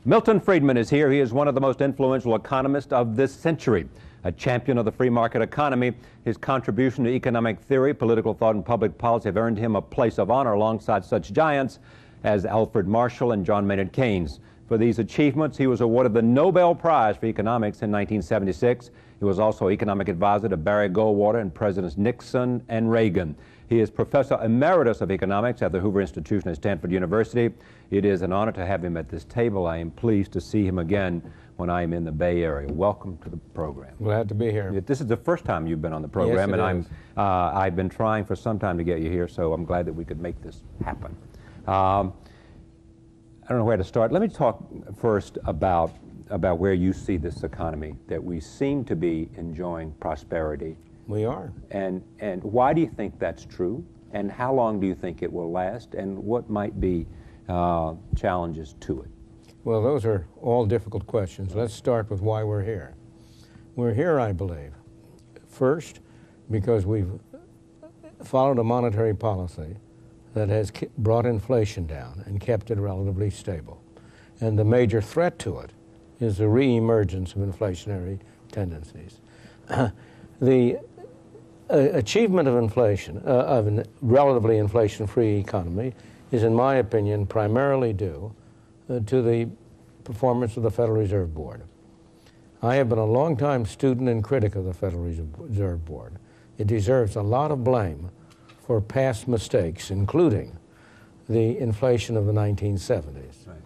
Milton Friedman is here. He is one of the most influential economists of this century. A champion of the free market economy, his contribution to economic theory, political thought, and public policy have earned him a place of honor alongside such giants as Alfred Marshall and John Maynard Keynes. For these achievements, he was awarded the Nobel Prize for Economics in 1976. He was also economic advisor to Barry Goldwater and Presidents Nixon and Reagan. He is Professor Emeritus of Economics at the Hoover Institution at Stanford University. It is an honor to have him at this table. I am pleased to see him again when I am in the Bay Area. Welcome to the program. Glad to be here. This is the first time you've been on the program, yes, and I've been trying for some time to get you here, so I'm glad that we could make this happen. I don't know where to start. Let me talk first about where you see this economy, that we seem to be enjoying prosperity. We are. And why do you think that's true? And how long do you think it will last? And what might be challenges to it? Well, those are all difficult questions. Let's start with why we're here. We're here, I believe, first, because we've followed a monetary policy that has brought inflation down and kept it relatively stable. And the major threat to it is the re-emergence of inflationary tendencies. The achievement of inflation, of a relatively inflation-free economy, is, in my opinion, primarily due to the performance of the Federal Reserve Board. I have been a long-time student and critic of the Federal Reserve Board. It deserves a lot of blame for past mistakes, including the inflation of the 1970s. Right.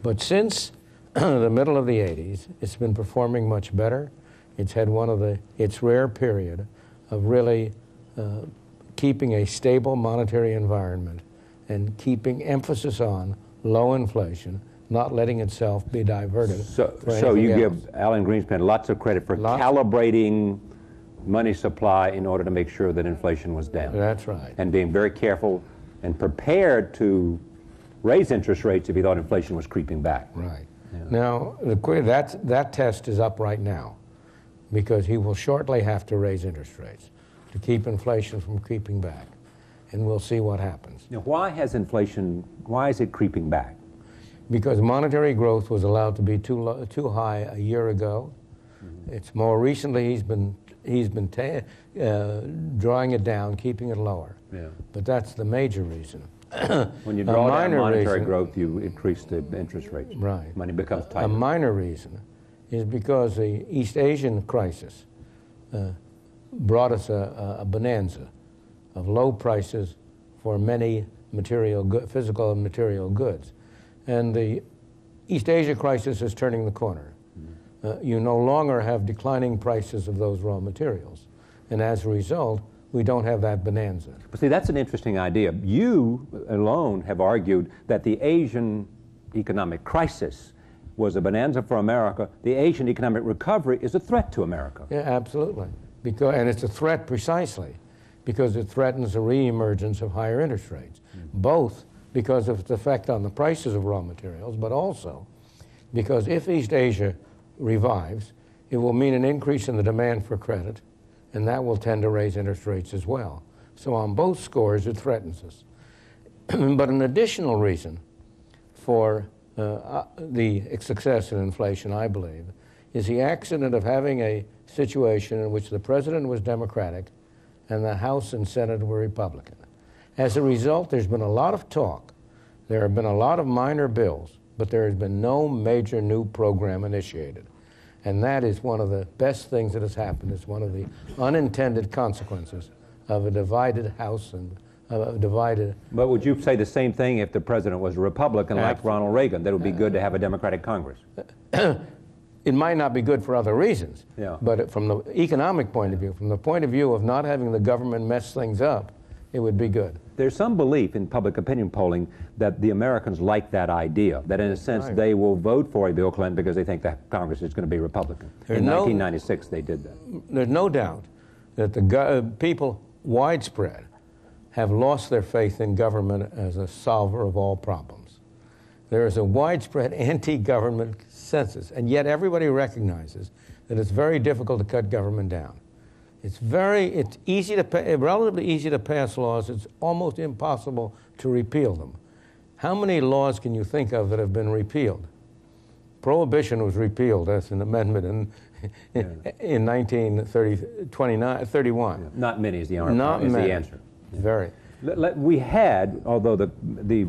But since the middle of the 80s, it's been performing much better. It's had its rare period of really keeping a stable monetary environment and keeping emphasis on low inflation, not letting itself be diverted. So you give Alan Greenspan lots of credit for calibrating money supply in order to make sure that inflation was down. That's right. And being very careful and prepared to raise interest rates if he thought inflation was creeping back. Right. Yeah. Now, that test is up right now, because he will shortly have to raise interest rates to keep inflation from creeping back. And we'll see what happens. Now, why is it creeping back? Because monetary growth was allowed to be too high a year ago. Mm-hmm. It's more recently he's been drawing it down, keeping it lower. Yeah. But that's the major reason. When you draw down monetary growth, you increase the interest rates. Right. Money becomes tighter. A minor reason is because the East Asian crisis brought us a bonanza of low prices for many physical and material goods. And the East Asia crisis is turning the corner. Mm-hmm. You no longer have declining prices of those raw materials. And as a result, we don't have that bonanza. But see, that's an interesting idea. You alone have argued that the Asian economic crisis was a bonanza for America. The Asian economic recovery is a threat to America. Yeah, absolutely. And it's a threat precisely because it threatens the re-emergence of higher interest rates, both because of its effect on the prices of raw materials, but also because if East Asia revives, it will mean an increase in the demand for credit, and that will tend to raise interest rates as well. So on both scores, it threatens us. But an additional reason for the success in inflation, I believe, is the accident of having a situation in which the president was Democratic and the House and Senate were Republican. As a result, there's been a lot of talk. There have been a lot of minor bills, but there has been no major new program initiated. And that is one of the best things that has happened. It's one of the unintended consequences of a divided House and a divided... But would you say the same thing if the president was a Republican like Ronald Reagan, that it would be good to have a Democratic Congress? It might not be good for other reasons, yeah. But from the economic point of view, from the point of view of not having the government mess things up, it would be good. There's some belief in public opinion polling that the Americans like that idea, that in a sense they will vote for a Bill Clinton because they think that Congress is going to be Republican. In 1996, they did that. There's no doubt that the people widespread have lost their faith in government as a solver of all problems. There is a widespread anti-government consensus, and yet everybody recognizes that it's very difficult to cut government down. It's relatively easy to pass laws. It's almost impossible to repeal them. How many laws can you think of that have been repealed? Prohibition was repealed as an amendment in 1931. Yeah. Not many is the answer. Not many. The answer. Very. We had, although the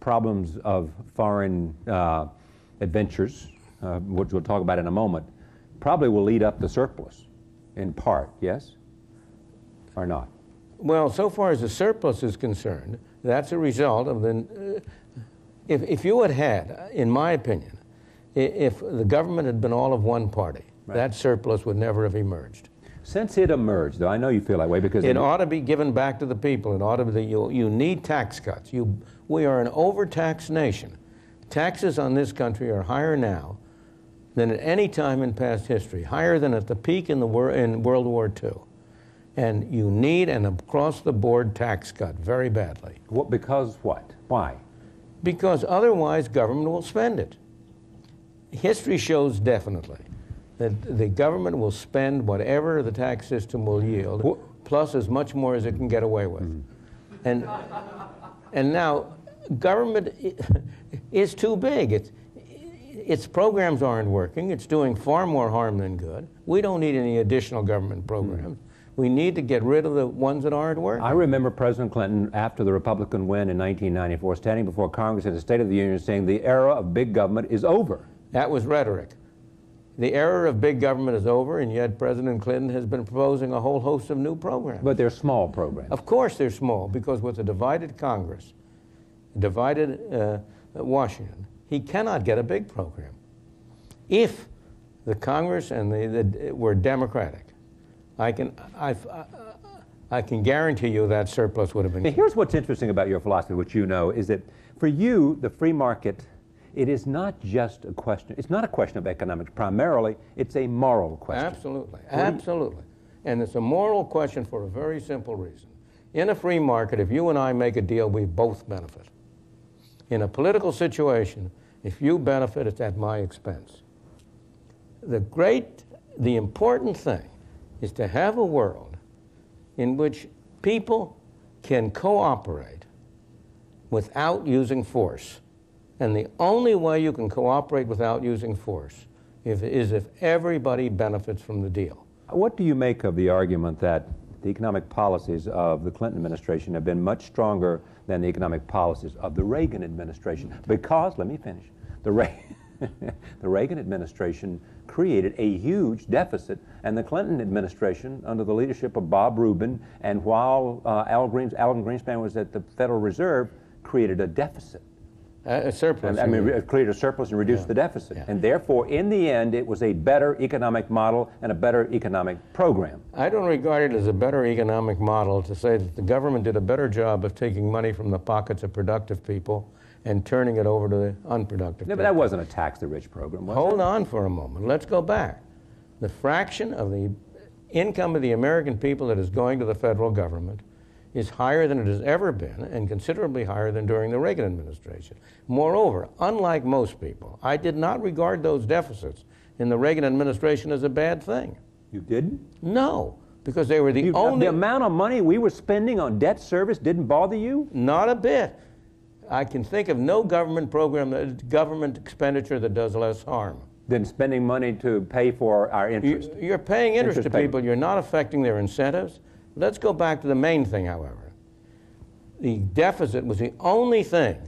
problems of foreign adventures, which we'll talk about in a moment, probably will lead up to surplus, in part, yes? Or not? Well, so far as the surplus is concerned, that's a result of the... If you had, in my opinion, if the government had been all of one party, right, that surplus would never have emerged. Since it emerged, though, I know you feel that way because... It ought to be given back to the people. It ought to be, you need tax cuts. We are an overtaxed nation. Taxes on this country are higher now than at any time in past history, higher than at the peak in World War II. And you need an across-the-board tax cut very badly. Because what? Why? Because otherwise government will spend it. History shows definitely that the government will spend whatever the tax system will yield, plus as much more as it can get away with. And now, government is too big. Its programs aren't working. It's doing far more harm than good. We don't need any additional government programs. We need to get rid of the ones that aren't working. I remember President Clinton, after the Republican win in 1994, standing before Congress in the State of the Union saying the era of big government is over. That was rhetoric. The era of big government is over, and yet President Clinton has been proposing a whole host of new programs. But they're small programs. Of course they're small, because with a divided Congress, divided Washington, he cannot get a big program. If the Congress and were Democratic, I can guarantee you that surplus would have been... Now, here's what's interesting about your philosophy, which you know, is that for you, the free market, it is not just a question, it's not a question of economics primarily, it's a moral question. Absolutely, absolutely. And it's a moral question for a very simple reason. In a free market, if you and I make a deal, we both benefit. In a political situation, if you benefit, it's at my expense. The important thing is to have a world in which people can cooperate without using force. And the only way you can cooperate without using force is if everybody benefits from the deal. What do you make of the argument that the economic policies of the Clinton administration have been much stronger than the economic policies of the Reagan administration? Because, let me finish, the Reagan administration created a huge deficit, and the Clinton administration, under the leadership of Bob Rubin, and while Alan Greenspan was at the Federal Reserve, created a deficit. A surplus. I mean, it created a surplus and reduced the deficit. Yeah. And therefore, in the end, it was a better economic model and a better economic program. I don't regard it as a better economic model to say that the government did a better job of taking money from the pockets of productive people and turning it over to the unproductive people. But that wasn't a tax-the-rich program, was it? Hold on for a moment. Let's go back. The fraction of the income of the American people that is going to the federal government is higher than it has ever been, and considerably higher than during the Reagan administration. Moreover, unlike most people, I did not regard those deficits in the Reagan administration as a bad thing. You didn't? No, because they were the only... The amount of money we were spending on debt service didn't bother you? Not a bit. I can think of no government program, government expenditure that does less harm than spending money to pay for our interest. You're paying interest to people. You're not affecting their incentives. Let's go back to the main thing, however. The deficit was the only thing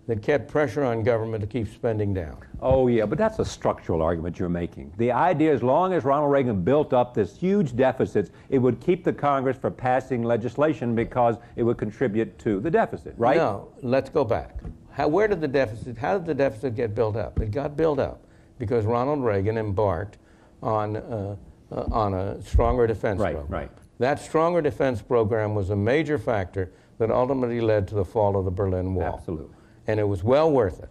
that kept pressure on government to keep spending down. Oh, yeah, but that's a structural argument you're making. The idea, as long as Ronald Reagan built up this huge deficits, it would keep the Congress from passing legislation because it would contribute to the deficit, right? No, let's go bahow did the deficit get built up? It got built up because Ronald Reagan embarked on a stronger defense program. Right. That stronger defense program was a major factor that ultimately led to the fall of the Berlin Wall. Absolutely. And it was well worth it.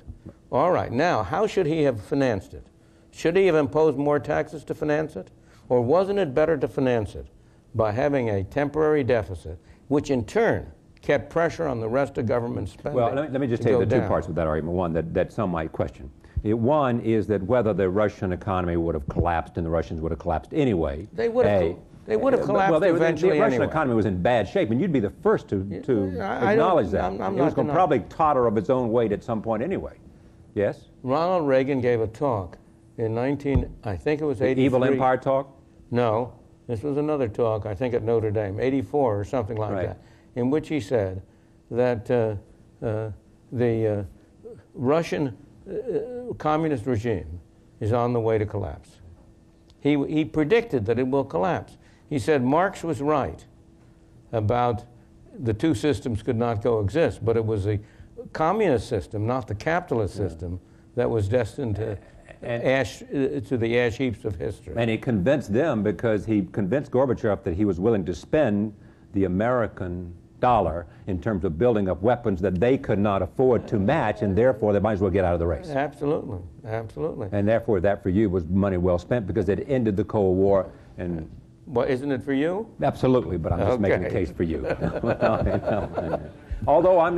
All right, now, how should he have financed it? Should he have imposed more taxes to finance it? Or wasn't it better to finance it by having a temporary deficit, which in turn kept pressure on the rest of government spending? Well, let me just take the two parts of that argument. One, that some might question. One is that whether the Russian economy would have collapsed and the Russians would have collapsed anyway. They would have. They would have collapsed eventually The Russian anyway. economy was in bad shape, and you'd be the first to acknowledge that. I'm it was going to probably totter of its own weight at some point anyway. Yes? Ronald Reagan gave a talk in I think it was 83. The Evil Empire talk? No, this was another talk, I think at Notre Dame, 84 or something like Right. that, in which he said that the Russian communist regime is on the way to collapse. He predicted that it will collapse. He said Marx was right about the two systems could not coexist, but it was the communist system, not the capitalist system, that was destined to the ash heaps of history. And he convinced them because he convinced Gorbachev that he was willing to spend the American dollar in terms of building up weapons that they could not afford to match, and therefore they might as well get out of the race. Absolutely, absolutely. And therefore that for you was money well spent because it ended the Cold War. And well, isn't it for you? absolutely, but I'm just making a case for you. I'm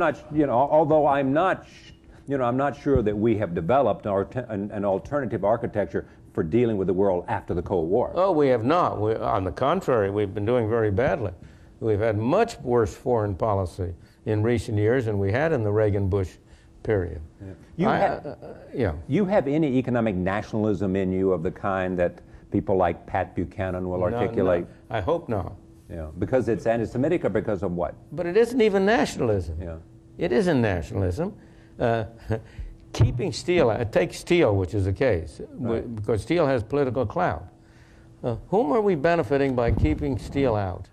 not sure that we have developed an alternative architecture for dealing with the world after the Cold War. Oh, we have not. On the contrary, we've been doing very badly. We've had much worse foreign policy in recent years than we had in the Reagan-Bush period. Yeah. You have any economic nationalism in you of the kind that people like Pat Buchanan will articulate? No, I hope not. Yeah, because it's anti-Semitic or because of what? But it isn't even nationalism. Yeah. It isn't nationalism. Keeping steel, take steel, which is the case, right, because steel has political clout. Whom are we benefiting by keeping steel out?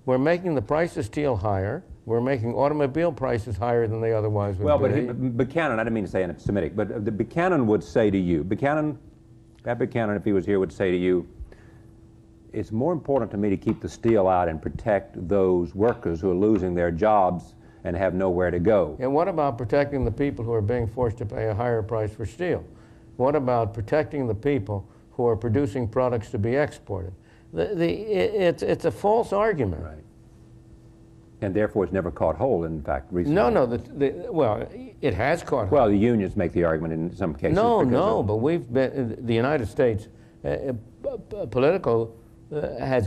We're making the price of steel higher. We're making automobile prices higher than they otherwise would be. Well, but Buchanan, I didn't mean to say anti-Semitic, but Buchanan would say to you, Pat Buchanan, if he was here, would say to you, it's more important to me to keep the steel out and protect those workers who are losing their jobs and have nowhere to go. And what about protecting the people who are being forced to pay a higher price for steel? What about protecting the people who are producing products to be exported? It's a false argument. Right. And therefore it's never caught hold, in fact, recently. No, well, it has caught hold. Well, the unions make the argument in some cases. But we've been, the United States, has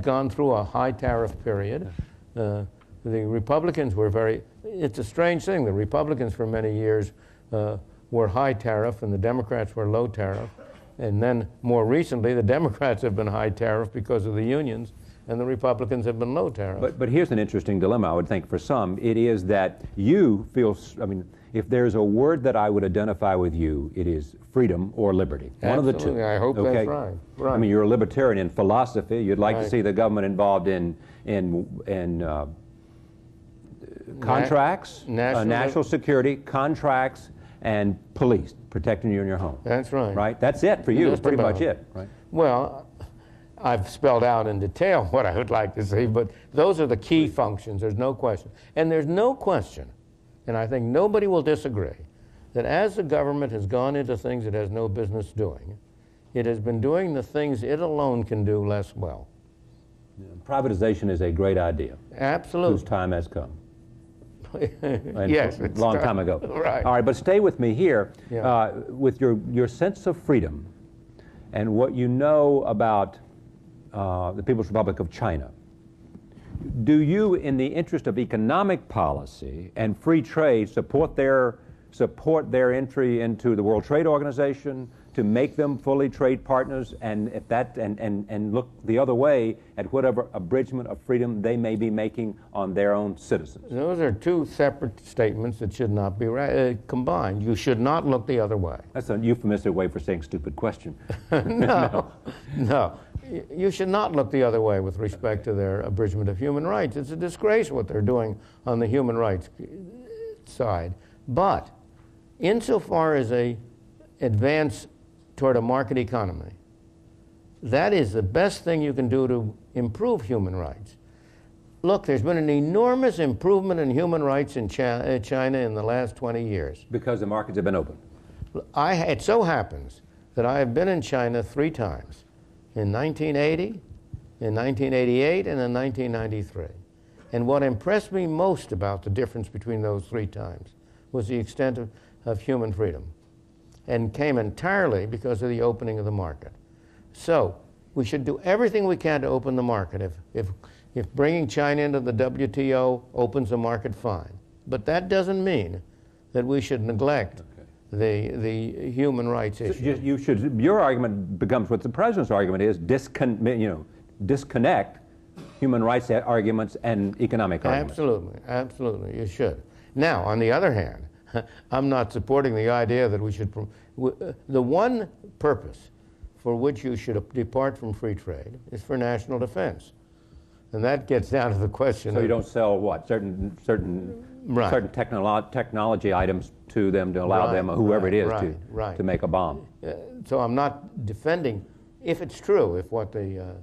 gone through a high tariff period. The Republicans were it's a strange thing. The Republicans for many years were high tariff and the Democrats were low tariff. And then more recently, the Democrats have been high tariff because of the unions and the Republicans have been low tariff. But here's an interesting dilemma, I would think, for some. It is that you feel, if there's a word that I would identify with you, it is freedom or liberty. Absolutely. One of the two. I hope that's right. I mean, you're a libertarian in philosophy. You'd like to see the government involved in contracts, national security, contracts, and police, protecting you in your home. That's right. Right? That's it for you. That's pretty much it. Right? Well, I've spelled out in detail what I would like to see, but those are the key functions. There's no question. And there's no question, and I think nobody will disagree, that as the government has gone into things it has no business doing, it has been doing the things it alone can do less well. Yeah, privatization is a great idea. Absolutely. Whose time has come. Yes, a long time ago. Right. All right, but stay with me here. Yeah. With your sense of freedom and what you know about the People's Republic of China, do you, in the interest of economic policy and free trade, support their entry into the World Trade Organization, to make them fully trade partners, and look the other way at whatever abridgment of freedom they may be making on their own citizens? Those are two separate statements that should not be combined. You should not look the other way. That's a euphemistic way for saying stupid question. No. You should not look the other way with respect to their abridgment of human rights. It's a disgrace what they're doing on the human rights side. But insofar as a advance toward a market economy, that is the best thing you can do to improve human rights. Look, there's been an enormous improvement in human rights in China in the last 20 years. Because the markets have been open. It so happens that I have been in China 3 times, in 1980, in 1988, and in 1993. And what impressed me most about the difference between those 3 times was the extent of human freedom, and came entirely because of the opening of the market. So we should do everything we can to open the market. If bringing China into the WTO opens the market, fine. But that doesn't mean that we should neglect the human rights issue. Your argument becomes what the president's argument is: disconnect human rights arguments and economic arguments. Absolutely, absolutely, you should. Now, on the other hand, I'm not supporting the idea that we should. The one purpose for which you should depart from free trade is for national defense, and that gets down to the question. So you don't sell what certain technology items to them to allow them, whoever it is, to make a bomb. So I'm not defending, if it's true, if what the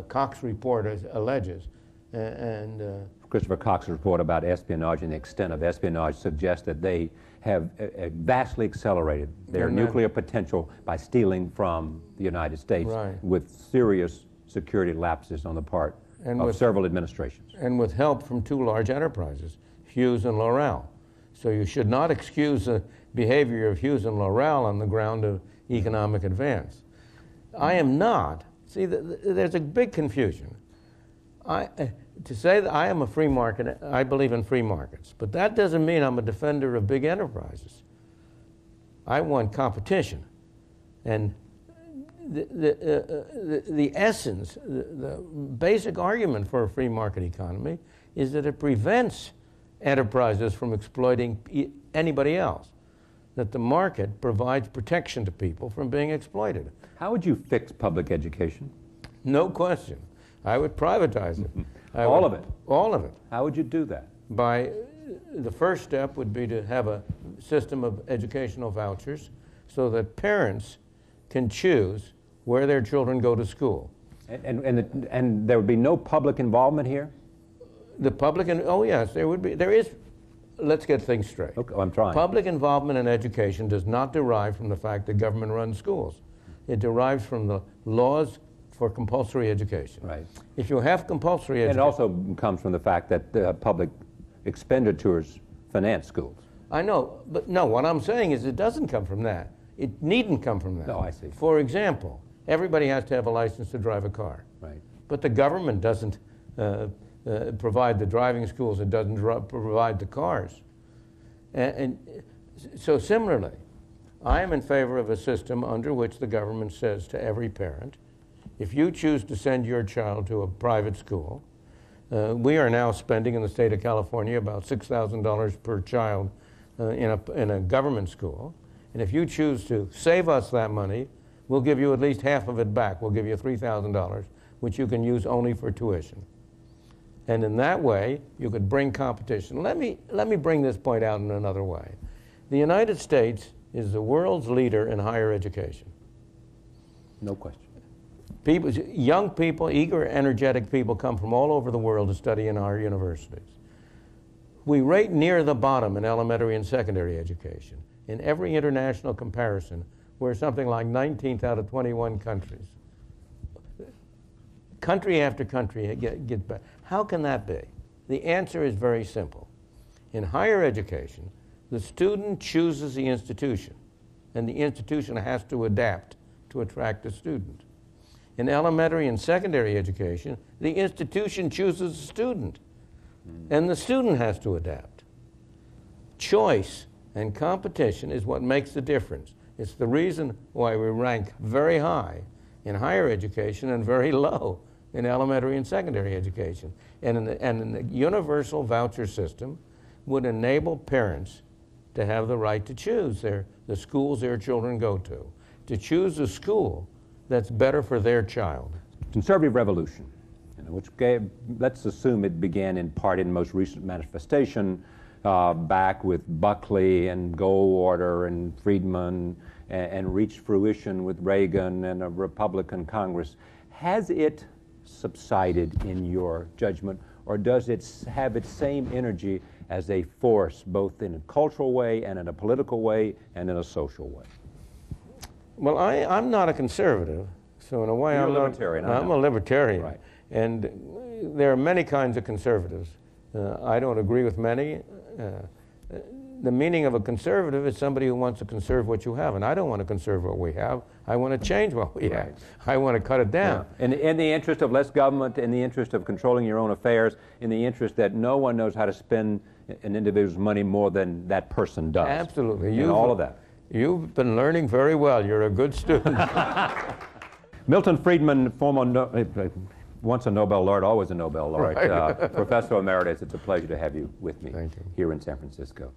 Cox report alleges, and Christopher Cox's report about espionage and the extent of espionage suggests that they have vastly accelerated their nuclear potential by stealing from the United States with serious security lapses on the part of several administrations. And with help from two large enterprises, Hughes and L'Oreal. So you should not excuse the behavior of Hughes and L'Oreal on the ground of economic advance. I am not. See, there's a big confusion. To say that I am a free market, I believe in free markets, but that doesn't mean I'm a defender of big enterprises. I want competition. And the essence, the basic argument for a free market economy is that it prevents enterprises from exploiting anybody else, that the market provides protection to people from being exploited. How would you fix public education? No question. I would privatize it. All of it? All of it. How would you do that? The first step would be to have a system of educational vouchers so that parents can choose where their children go to school. And there would be no public involvement here? The public, oh yes, there would be. There is. Let's get things straight. Okay, I'm trying. Public involvement in education does not derive from the fact that government runs schools. It derives from the laws for compulsory education. Right. If you have compulsory education... And it also comes from the fact that public expenditures finance schools. I know, but no, what I'm saying is it doesn't come from that. It needn't come from that. No, I see. For example, everybody has to have a license to drive a car. Right. But the government doesn't provide the driving schools. It doesn't provide the cars. And so similarly, I am in favor of a system under which the government says to every parent, if you choose to send your child to a private school, we are now spending in the state of California about $6,000 per child in a government school. And if you choose to save us that money, we'll give you at least half of it back. We'll give you $3,000, which you can use only for tuition. And in that way, you could bring competition. Let me bring this point out in another way. The United States is the world's leader in higher education. No question. People, young people, eager, energetic people come from all over the world to study in our universities. We rate near the bottom in elementary and secondary education. In every international comparison, we're something like 19th out of 21 countries. Country after country gets better. How can that be? The answer is very simple. In higher education, the student chooses the institution, and the institution has to adapt to attract the student. In elementary and secondary education, the institution chooses the student, and the student has to adapt. Choice and competition is what makes the difference. It's the reason why we rank very high in higher education and very low in elementary and secondary education. And in the universal voucher system would enable parents to have the right to choose the schools their children go to choose a school that's better for their child. Conservative revolution, which let's assume it began in part in most recent manifestation back with Buckley and Goldwater and Friedman and reached fruition with Reagan and a Republican Congress. Has it subsided in your judgment, or does it have its same energy as a force, both in a cultural way and in a political way and in a social way? Well, I'm not a conservative, so in a way I'm a libertarian. Right. And there are many kinds of conservatives. I don't agree with many. The meaning of a conservative is somebody who wants to conserve what you have, and I don't want to conserve what we have. I want to change what we have. I want to cut it down. Yeah. In the interest of less government, in the interest of controlling your own affairs, in the interest that no one knows how to spend an individual's money more than that person does. Absolutely. All of that. You've been learning very well. You're a good student. Milton Friedman, once a Nobel laureate, always a Nobel laureate, Right. Professor Emeritus, it's a pleasure to have you with me Thank you. here in San Francisco.